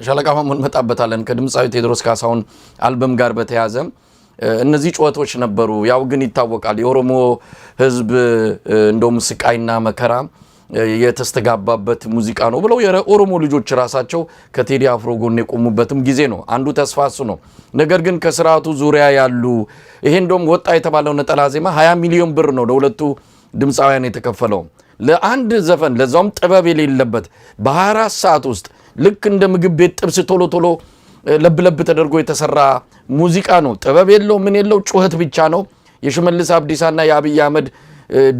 ሻለቃ ማሙን መጣበታለን ከድምጻዊ ቴዎድሮስ ካሳሁን አልበም ጋር በተያዘ እነዚህ ጨዋታዎች ነበሩ። ያው ግን ይታወቃል የኦሮሞ ህዝብ እንደውም ስቃይና መከራ የተስተጋባበት ሙዚቃ ነው ብለው የኦሮሞ ልጆች ራሳቸው ከቴዲ አፍሮ ጎን የቆሙበትም ጊዜ ነው። አንዱ ተስፋሱ ነው። ነገር ግን ከስርዓቱ ዙሪያ ያሉ ይሄ እንደውም ወጣ የተባለው ነጠላ ዜማ 20 ሚሊዮን ብር ነው ለሁለቱ ድምጻውያን የተከፈለው ለአንድ ዘፈን ለዛውም ጥበብ የሌለበት በ24 ሰዓት ውስጥ ልክ እንደ ምግብ ቤት ጥብስ ቶሎ ቶሎ ለብለብ ተደርጎ የተሰራ ሙዚቃ ነው። ጥበብ የለው ምን የለው ጩኸት ብቻ ነው። የሽመልስ አብዲሳና የአብይ አህመድ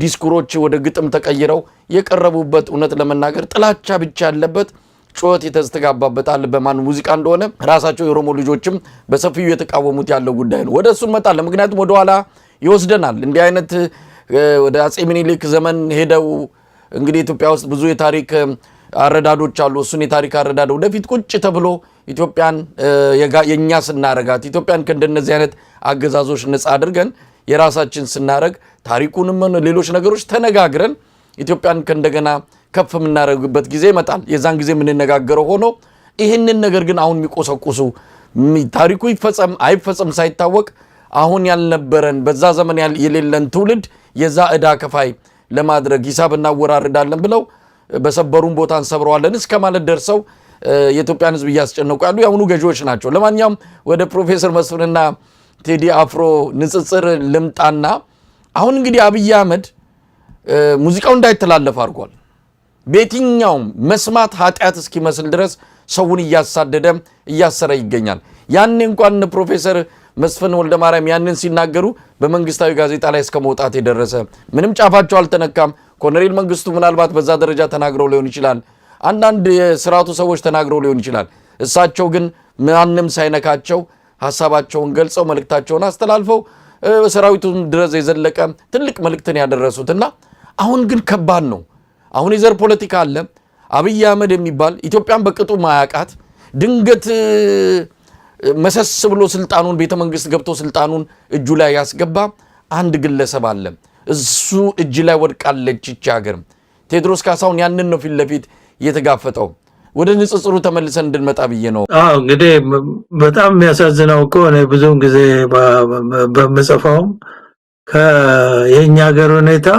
ዲስኩሮች ወደ ግጥም ተቀይረው የቀረቡበት እውነት ለመናገር ጥላቻ ብቻ ያለበት ጩኸት የተስተጋባበት በማን ሙዚቃ እንደሆነ ራሳቸው የኦሮሞ ልጆችም በሰፊው የተቃወሙት ያለው ጉዳይ ነው። ወደሱ እንመጣለን። ምክንያቱም ወደ ኋላ ይወስደናል። እንዲህ አይነት ወደ አጼ ምኒልክ ዘመን ሄደው እንግዲህ ኢትዮጵያ ውስጥ ብዙ የታሪክ አረዳዶች አሉ። እሱን የታሪክ አረዳድ ወደፊት ቁጭ ተብሎ ኢትዮጵያን የኛ ስናረጋት ኢትዮጵያን ከእንደነዚህ አይነት አገዛዞች ነፃ አድርገን የራሳችን ስናረግ ታሪኩንም ሌሎች ነገሮች ተነጋግረን ኢትዮጵያን ከእንደገና ከፍ የምናረግበት ጊዜ ይመጣል። የዛን ጊዜ የምንነጋገረው ሆኖ ይህንን ነገር ግን አሁን የሚቆሰቁሱ ታሪኩ ይፈጸም አይፈጸም ሳይታወቅ አሁን ያልነበረን በዛ ዘመን የሌለን ትውልድ የዛ ዕዳ ከፋይ ለማድረግ ሂሳብ እናወራርዳለን ብለው በሰበሩን ቦታ እንሰብረዋለን እስከ ማለት ደርሰው የኢትዮጵያን ሕዝብ እያስጨነቁ ያሉ ያሁኑ ገዢዎች ናቸው። ለማንኛውም ወደ ፕሮፌሰር መስፍንና ቴዲ አፍሮ ንጽጽር ልምጣና አሁን እንግዲህ አብይ አህመድ ሙዚቃው እንዳይተላለፍ አድርጓል። በየትኛውም መስማት ኃጢአት እስኪመስል ድረስ ሰውን እያሳደደ እያሰረ ይገኛል። ያኔ እንኳን ፕሮፌሰር መስፍን ወልደ ማርያም ያንን ሲናገሩ በመንግስታዊ ጋዜጣ ላይ እስከ መውጣት የደረሰ ምንም ጫፋቸው አልተነካም። ኮሎኔል መንግስቱ ምናልባት በዛ ደረጃ ተናግረው ሊሆን ይችላል። አንዳንድ የስርዓቱ ሰዎች ተናግረው ሊሆን ይችላል። እሳቸው ግን ማንም ሳይነካቸው ሐሳባቸውን ገልጸው መልእክታቸውን አስተላልፈው ሰራዊቱን ድረስ የዘለቀ ትልቅ መልእክትን ያደረሱትና አሁን ግን ከባድ ነው። አሁን የዘር ፖለቲካ አለ። አብይ አህመድ የሚባል ኢትዮጵያን በቅጡ ማያቃት ድንገት መሰስ ብሎ ስልጣኑን ቤተ መንግስት ገብቶ ስልጣኑን እጁ ላይ ያስገባ አንድ ግለሰብ አለ። እሱ እጅ ላይ ወድቃለች ይቺ ሀገር። ቴዎድሮስ ካሳሁን ያንን ነው ፊት ለፊት የተጋፈጠው። ወደ ንጽጽሩ ተመልሰን እንድንመጣ ብዬ ነው። እንግዲህ በጣም የሚያሳዝነው እኮ እኔ ብዙውን ጊዜ በምጽፈውም የኛ ሀገር ሁኔታ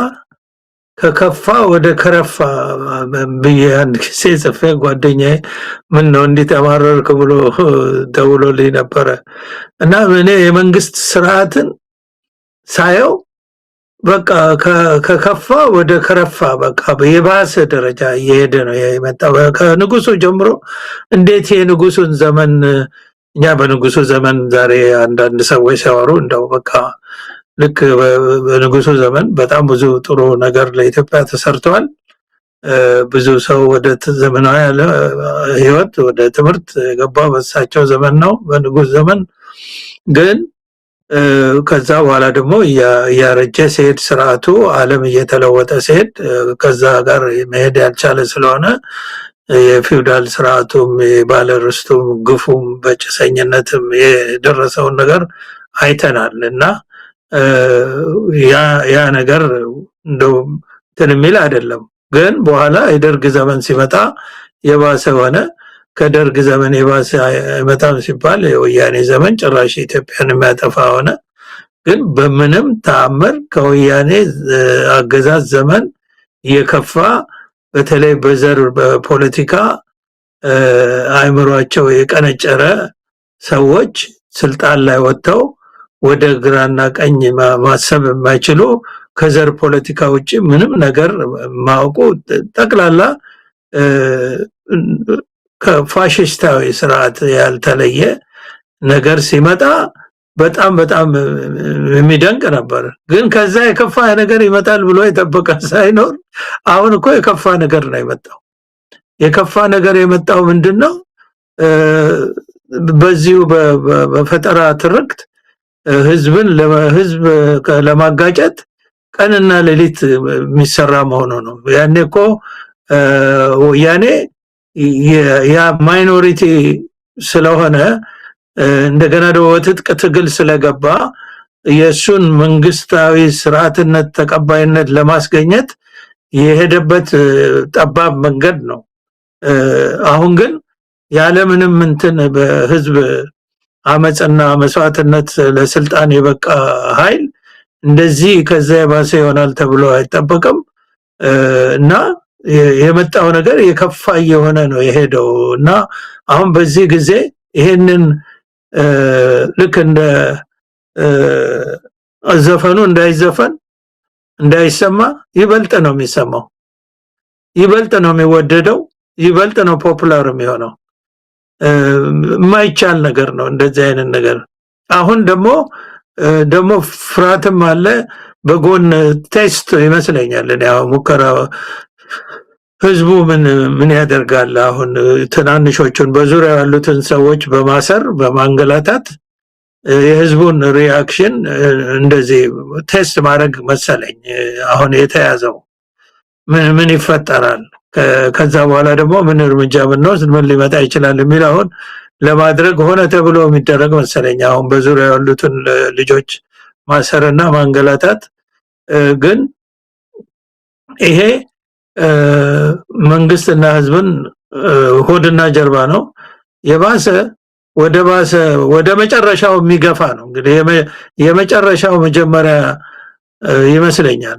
ከከፋ ወደ ከረፋ ብዬ አንድ ጊዜ ጽፌ ጓደኛዬ ምን ነው እንዴት አማረርክ ብሎ ደውሎልኝ ነበረ እና እኔ የመንግስት ስርዓትን ሳየው በቃ ከከፋ ወደ ከረፋ በቃ የባሰ ደረጃ እየሄደ ነው የመጣው። ከንጉሱ ጀምሮ እንዴት የንጉሱን ዘመን እኛ በንጉሱ ዘመን ዛሬ አንዳንድ ሰዎች ሲያወሩ እንደው በቃ ልክ በንጉሱ ዘመን በጣም ብዙ ጥሩ ነገር ለኢትዮጵያ ተሰርቷል። ብዙ ሰው ወደ ዘመናዊ ህይወት ወደ ትምህርት የገባው በሳቸው ዘመን ነው በንጉስ ዘመን። ግን ከዛ በኋላ ደግሞ ያረጀ ሲሄድ ስርዓቱ ዓለም እየተለወጠ ሲሄድ ከዛ ጋር መሄድ ያልቻለ ስለሆነ የፊውዳል ስርዓቱም የባለርስቱም ግፉም በጭሰኝነትም የደረሰውን ነገር አይተናል እና ያ ነገር እንደው የሚል አይደለም። ግን በኋላ የደርግ ዘመን ሲመጣ የባሰ ሆነ። ከደርግ ዘመን የባሰ አይመጣም ሲባል የወያኔ ዘመን ጭራሽ ኢትዮጵያን የሚያጠፋ ሆነ። ግን በምንም ተአምር ከወያኔ አገዛዝ ዘመን የከፋ በተለይ በዘር በፖለቲካ አእምሯቸው የቀነጨረ ሰዎች ስልጣን ላይ ወጥተው ወደ ግራና ቀኝ ማሰብ የማይችሉ ከዘር ፖለቲካ ውጪ ምንም ነገር ማውቁ ጠቅላላ ከፋሽስታዊ ስርዓት ያልተለየ ነገር ሲመጣ በጣም በጣም የሚደንቅ ነበር። ግን ከዛ የከፋ ነገር ይመጣል ብሎ የጠበቀ ሳይኖር አሁን እኮ የከፋ ነገር ነው የመጣው። የከፋ ነገር የመጣው ምንድነው? በዚሁ በፈጠራ ትርክት ህዝብን ለህዝብ ለማጋጨት ቀንና ሌሊት የሚሰራ መሆኑ ነው። ያኔ እኮ ያኔ ያ ማይኖሪቲ ስለሆነ እንደገና ደግሞ ትጥቅ ትግል ስለገባ የሱን መንግስታዊ ስርዓትነት ተቀባይነት ለማስገኘት የሄደበት ጠባብ መንገድ ነው። አሁን ግን ያለምንም እንትን በህዝብ አመጽና መስዋዕትነት ለስልጣን የበቃ ኃይል እንደዚህ ከዛ የባሰ ይሆናል ተብሎ አይጠበቅም እና የመጣው ነገር የከፋ የሆነ ነው የሄደው እና አሁን በዚህ ጊዜ ይሄንን ልክ እንደ ዘፈኑ እንዳይዘፈን እንዳይሰማ ይበልጥ ነው የሚሰማው ይበልጥ ነው የሚወደደው ይበልጥ ነው ፖፑላር የሚሆነው የማይቻል ነገር ነው እንደዚህ አይነት ነገር አሁን ደግሞ ፍራትም አለ በጎን ቴስት ይመስለኛል ያው ሙከራ ህዝቡ ምን ያደርጋል አሁን ትናንሾቹን በዙሪያ ያሉትን ሰዎች በማሰር በማንገላታት የህዝቡን ሪአክሽን እንደዚህ ቴስት ማድረግ መሰለኝ አሁን የተያዘው ምን ይፈጠራል ከዛ በኋላ ደግሞ ምን እርምጃ ብንወስድ ምን ሊመጣ ይችላል የሚለው አሁን ለማድረግ ሆነ ተብሎ የሚደረግ መሰለኝ አሁን በዙሪያ ያሉትን ልጆች ማሰርና ማንገላታት ግን ይሄ መንግስትና ህዝብን ሆድና ጀርባ ነው የባሰ ወደ መጨረሻው የሚገፋ ነው እንግዲህ የመጨረሻው መጀመሪያ ይመስለኛል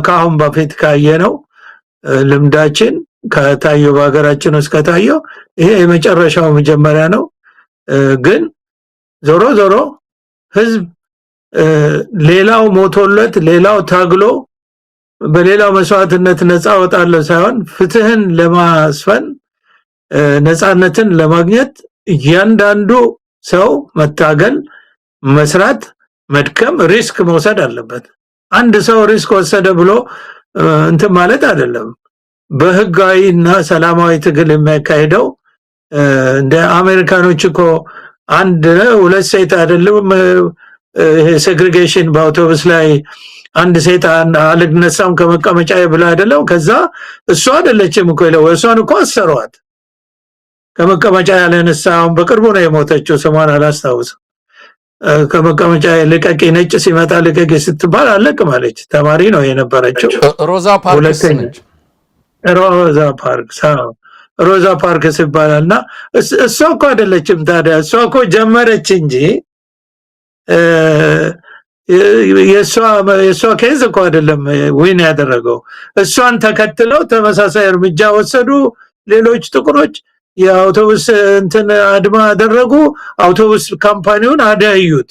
ከአሁን በፊት ካየነው ልምዳችን ከታየው በሀገራችን ውስጥ ከታየው ይሄ የመጨረሻው መጀመሪያ ነው ግን ዞሮ ህዝብ ሌላው ሞቶለት ሌላው ታግሎ በሌላው መስዋዕትነት ነፃ ወጣለው ሳይሆን ፍትህን ለማስፈን ነፃነትን ለማግኘት እያንዳንዱ ሰው መታገል መስራት መድከም ሪስክ መውሰድ አለበት አንድ ሰው ሪስክ ወሰደ ብሎ እንትን ማለት አይደለም በህጋዊና ሰላማዊ ትግል የሚያካሂደው እንደ አሜሪካኖች እኮ አንድ ሁለት ሴት አይደለም ሴግሪጌሽን በአውቶቡስ ላይ አንድ ሴት አልነሳም ከመቀመጫ ብላ አይደለም ከዛ እሷ አይደለችም እኮ እሷን እኮ አሰሯት ከመቀመጫ ያለነሳው በቅርቡ ነው የሞተችው ስሟን አላስታውስም ከመቀመጫ ልቀቂ ነጭ ሲመጣ ልቀቂ ስትባል አለቅ ማለች ተማሪ ነው የነበረችው ሮዛ ፓርክስ ነች ሮዛ ፓርክስ ይባላልና እሷ እኮ አይደለችም ታዲያ እሷ እኮ ጀመረች እንጂ የሷ ኬዝ እኮ አይደለም ዊን ያደረገው እሷን ተከትለው ተመሳሳይ እርምጃ ወሰዱ ሌሎች ጥቁሮች የአውቶቡስ እንትን አድማ አደረጉ አውቶቡስ ካምፓኒውን አዳዩት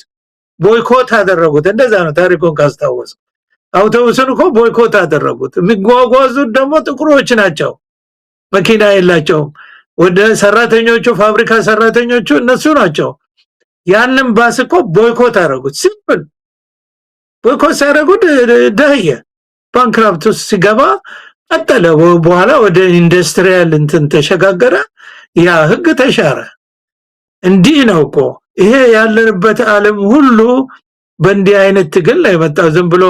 ቦይኮት አደረጉት እንደዛ ነው ታሪኩን ካስታወስ አውቶቡስን እኮ ቦይኮት አደረጉት የሚጓጓዙት ደግሞ ጥቁሮች ናቸው መኪና የላቸውም ወደ ሰራተኞቹ ፋብሪካ ሰራተኞቹ እነሱ ናቸው ያንን ባስ እኮ ቦይኮት አደረጉት ሲምፕል ቦይኮት ሲያደርጉት ደህየ ባንክራፕት ሲገባ ቀጠለ በኋላ ወደ ኢንዱስትሪያል እንትን ተሸጋገረ ያ ህግ ተሻረ እንዲህ ነው እኮ ይሄ ያለንበት ዓለም ሁሉ በእንዲህ አይነት ትግል ላይ መጣ ዝም ብሎ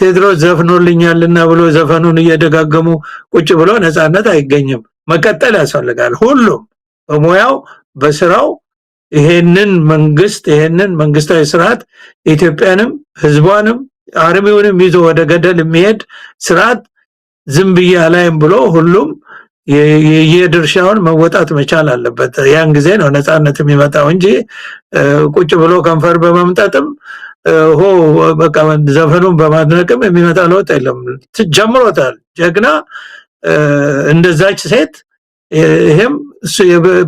ቴድሮስ ዘፍኖልኛልና ብሎ ዘፈኑን እየደጋገሙ ቁጭ ብሎ ነፃነት አይገኝም መቀጠል ያስፈልጋል ሁሉም በሙያው በስራው ይሄንን መንግስታዊ ስርዓት ኢትዮጵያንም ህዝቧንም አርሚውንም ይዞ ወደ ገደል የሚሄድ ስርዓት ዝም ብያላይም ብሎ ሁሉም የየድርሻውን መወጣት መቻል አለበት ያን ጊዜ ነው ነፃነት የሚመጣው እንጂ ቁጭ ብሎ ከንፈር በመምጣትም በቃ ዘፈኑን በማድነቅም የሚመጣ ለውጥ የለም ጀምሮታል ጀግና እንደዛች ሴት ይሄም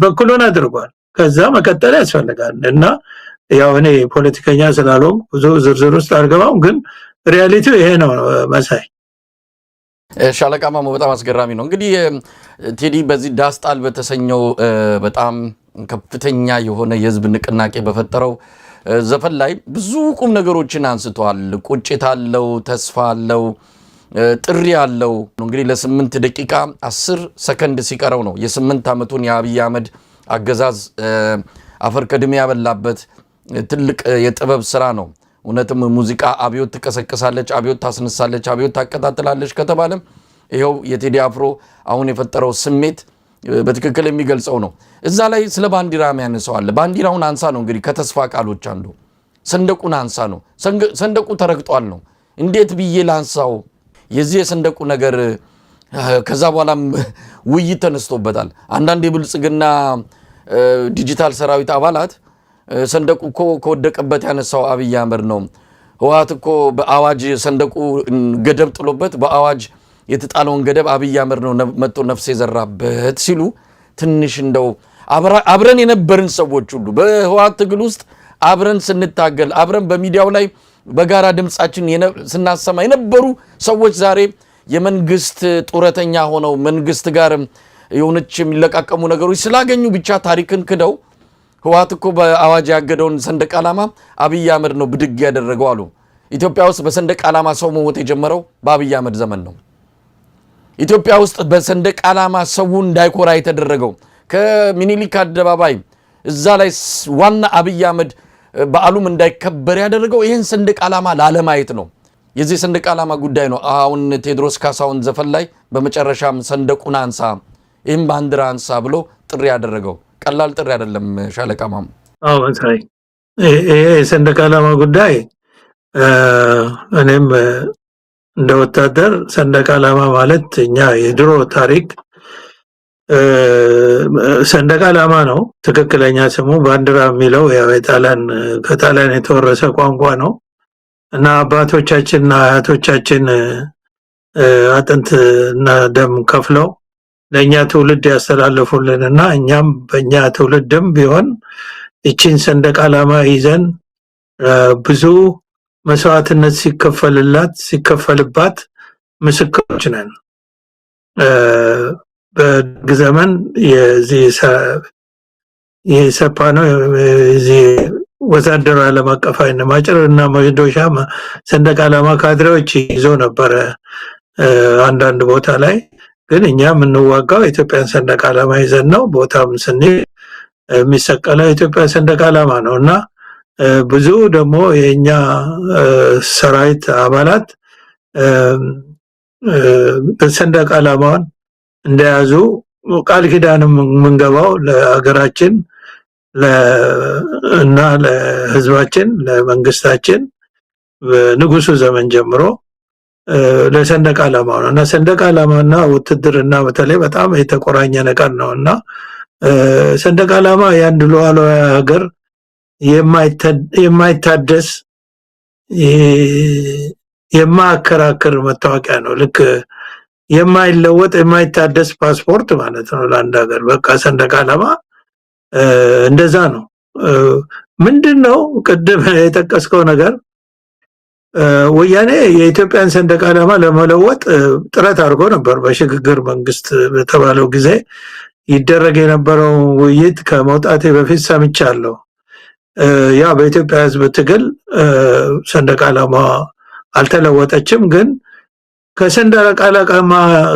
በኩሉን አድርጓል ከዛ መቀጠል ያስፈልጋል እና ያው እኔ ፖለቲከኛ ስላልሆንኩ ብዙ ዝርዝር ውስጥ አልገባም ግን ሪያሊቲው ይሄ ነው መሳይ ሻለቃ ማሞ በጣም አስገራሚ ነው እንግዲህ ቴዲ በዚህ ዳስጣል በተሰኘው በጣም ከፍተኛ የሆነ የህዝብ ንቅናቄ በፈጠረው ዘፈን ላይ ብዙ ቁም ነገሮችን አንስቷል ቁጭት አለው ተስፋ አለው ጥሪ አለው እንግዲህ ለ8 ደቂቃ 10 ሰከንድ ሲቀረው ነው የ8 አመቱን የአብይ አህመድ አገዛዝ አፈር ከድሜ ያበላበት ትልቅ የጥበብ ስራ ነው እውነትም ሙዚቃ አብዮት ትቀሰቅሳለች አብዮት ታስነሳለች አብዮት ታቀጣጥላለች ከተባለ ይሄው የቴዲ አፍሮ አሁን የፈጠረው ስሜት በትክክል የሚገልጸው ነው እዛ ላይ ስለ ባንዲራ ያነሳዋል ባንዲራውን አንሳ ነው እንግዲህ ከተስፋ ቃሎች አንዱ ሰንደቁን አንሳ ነው ሰንደቁ ተረግጧል ነው እንዴት ብዬ ላንሳው የዚህ የሰንደቁ ነገር ከዛ በኋላም ውይይት ተነስቶበታል። አንዳንድ የብልጽግና ዲጂታል ሰራዊት አባላት ሰንደቁ እኮ ከወደቀበት ያነሳው አብይ አህመድ ነው፣ ህወሓት እኮ በአዋጅ ሰንደቁ ገደብ ጥሎበት በአዋጅ የተጣለውን ገደብ አብይ አህመድ ነው መጥቶ ነፍስ የዘራበት ሲሉ ትንሽ እንደው አብረን የነበርን ሰዎች ሁሉ በህወሓት ትግል ውስጥ አብረን ስንታገል አብረን በሚዲያው ላይ በጋራ ድምጻችን ስናሰማ የነበሩ ሰዎች ዛሬ የመንግስት ጡረተኛ ሆነው መንግስት ጋር የሆነች የሚለቃቀሙ ነገሮች ስላገኙ ብቻ ታሪክን ክደው ህወሓት እኮ በአዋጅ ያገደውን ሰንደቅ ዓላማ አብይ አህመድ ነው ብድግ ያደረገው አሉ። ኢትዮጵያ ውስጥ በሰንደቅ ዓላማ ሰው መሞት የጀመረው በአብይ አህመድ ዘመን ነው። ኢትዮጵያ ውስጥ በሰንደቅ ዓላማ ሰው እንዳይኮራ የተደረገው ከሚኒሊክ አደባባይ እዛ ላይ ዋና አብይ አህመድ በዓሉም እንዳይከበር ያደረገው ይህን ሰንደቅ ዓላማ ላለማየት ነው። የዚህ ሰንደቅ ዓላማ ጉዳይ ነው። አሁን ቴዎድሮስ ካሳሁን ዘፈን ላይ በመጨረሻም ሰንደቁን አንሳ ይህም ባንዲራ አንሳ ብሎ ጥሪ ያደረገው ቀላል ጥሪ አይደለም። ሻለቃ ማሙ መሳይ ይሄ የሰንደቅ ዓላማ ጉዳይ እኔም እንደ ወታደር ሰንደቅ ዓላማ ማለት እኛ የድሮ ታሪክ ሰንደቅ ዓላማ ነው ትክክለኛ ስሙ። ባንዲራ የሚለው ያው ከጣሊያን የተወረሰ ቋንቋ ነው እና አባቶቻችንና አያቶቻችን አጥንትና ደም ከፍለው ለኛ ትውልድ ያስተላልፉልንና እኛም በእኛ ትውልድም ቢሆን እቺን ሰንደቅ ዓላማ ይዘን ብዙ መስዋዕትነት ሲከፈልባት ምስክሮች ነን። በደርግ ዘመን የኢሰፓ ነው የዚህ ወታደራዊ ዓለም አቀፋዊነት ማጭርና መዶሻ ሰንደቅ ዓላማ ካድሬዎች ይዞ ነበረ አንዳንድ ቦታ ላይ። ግን እኛ የምንዋጋው የኢትዮጵያን ሰንደቅ ዓላማ ይዘን ነው። ቦታም ስንል የሚሰቀለው የኢትዮጵያ ሰንደቅ ዓላማ ነው እና ብዙ ደግሞ የኛ ሰራዊት አባላት ሰንደቅ ዓላማውን እንደያዙ ቃል ኪዳንም የምንገባው ለሀገራችን እና ለህዝባችን ለመንግስታችን በንጉሱ ዘመን ጀምሮ ለሰንደቅ ዓላማው ነው እና ሰንደቅ ዓላማና ውትድርና በተለይ በጣም የተቆራኘ ነገር ነውና ሰንደቅ ዓላማ የአንድ ሉዓላዊ ሀገር የማይታደስ የማያከራክር መታወቂያ ነው። ልክ የማይለወጥ የማይታደስ ፓስፖርት ማለት ነው ለአንድ ሀገር። በቃ ሰንደቅ ዓላማ እንደዛ ነው። ምንድነው ቅድም የጠቀስከው ነገር ወያኔ የኢትዮጵያን ሰንደቅ ዓላማ ለመለወጥ ጥረት አድርጎ ነበር። በሽግግር መንግስት በተባለው ጊዜ ይደረግ የነበረው ውይይት ከመውጣቴ በፊት ሰምቻለሁ። ያ በኢትዮጵያ ህዝብ ትግል ሰንደቅ ዓላማ አልተለወጠችም። ግን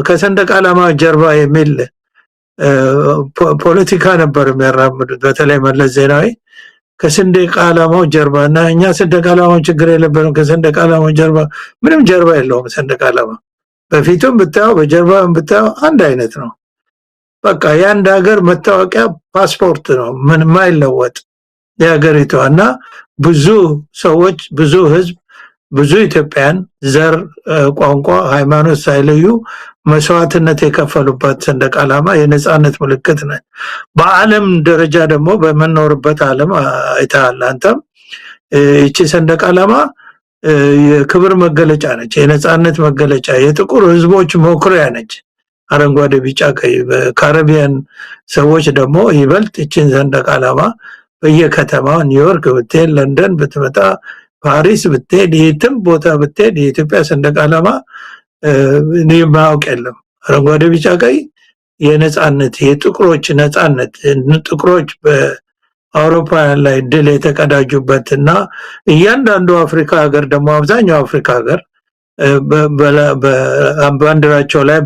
ከሰንደቅ ዓላማ ጀርባ የሚል ፖለቲካ ነበር የሚያራምዱት። በተለይ መለስ ዜናዊ ከሰንደቅ ዓላማው ጀርባ እና እኛ ሰንደቅ ዓላማው ችግር የለበትም ከሰንደቅ ዓላማው ጀርባ ምንም ጀርባ የለውም። ሰንደቅ ዓላማ በፊቱም ብታየው በጀርባም ብታየው አንድ አይነት ነው። በቃ የአንድ ሀገር መታወቂያ ፓስፖርት ነው ምንም የማይለወጥ የሀገሪቷ እና ብዙ ሰዎች ብዙ ህዝብ ብዙ ኢትዮጵያን ዘር፣ ቋንቋ፣ ሃይማኖት ሳይለዩ መስዋዕትነት የከፈሉባት ሰንደቅ ዓላማ የነጻነት ምልክት ነች። በዓለም ደረጃ ደግሞ በመኖርበት ዓለም አይተሃል አንተም እቺ ሰንደቅ ዓላማ የክብር መገለጫ ነች፣ የነጻነት መገለጫ፣ የጥቁር ህዝቦች መኩሪያ ነች። አረንጓዴ፣ ቢጫ፣ ቀይ። በካሪቢያን ሰዎች ደግሞ ይበልጥ እቺን ሰንደቅ ዓላማ በየከተማው ኒውዮርክ ብትሄድ፣ ለንደን ብትመጣ፣ ፓሪስ ብትሄድ፣ የትም ቦታ ብትሄድ የኢትዮጵያ ሰንደቅ ዓላማ የማያውቅ የለም። አረንጓዴ፣ ቢጫ፣ ቀይ የነጻነት የጥቁሮች ነጻነት ጥቁሮች በአውሮፓውያን ላይ ድል የተቀዳጁበትና እያንዳንዱ አፍሪካ ሀገር ደግሞ አብዛኛው አፍሪካ ሀገር ባንዲራቸው ላይ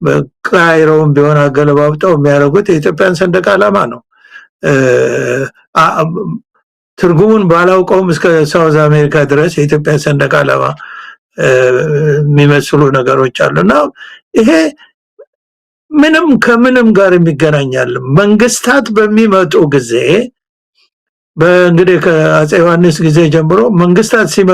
በቃይሮም ቢሆን አገለባብጠው የሚያደርጉት የኢትዮጵያን ሰንደቅ ዓላማ ነው። ትርጉሙን ባላውቀውም እስከ ሳውዝ አሜሪካ ድረስ የኢትዮጵያ ሰንደቅ ዓላማ የሚመስሉ ነገሮች አሉና ይሄ ምንም ከምንም ጋር የሚገናኛል። መንግስታት በሚመጡ ጊዜ በእንግዲህ ከአፄ ዮሐንስ ጊዜ ጀምሮ መንግስታት ሲመጡ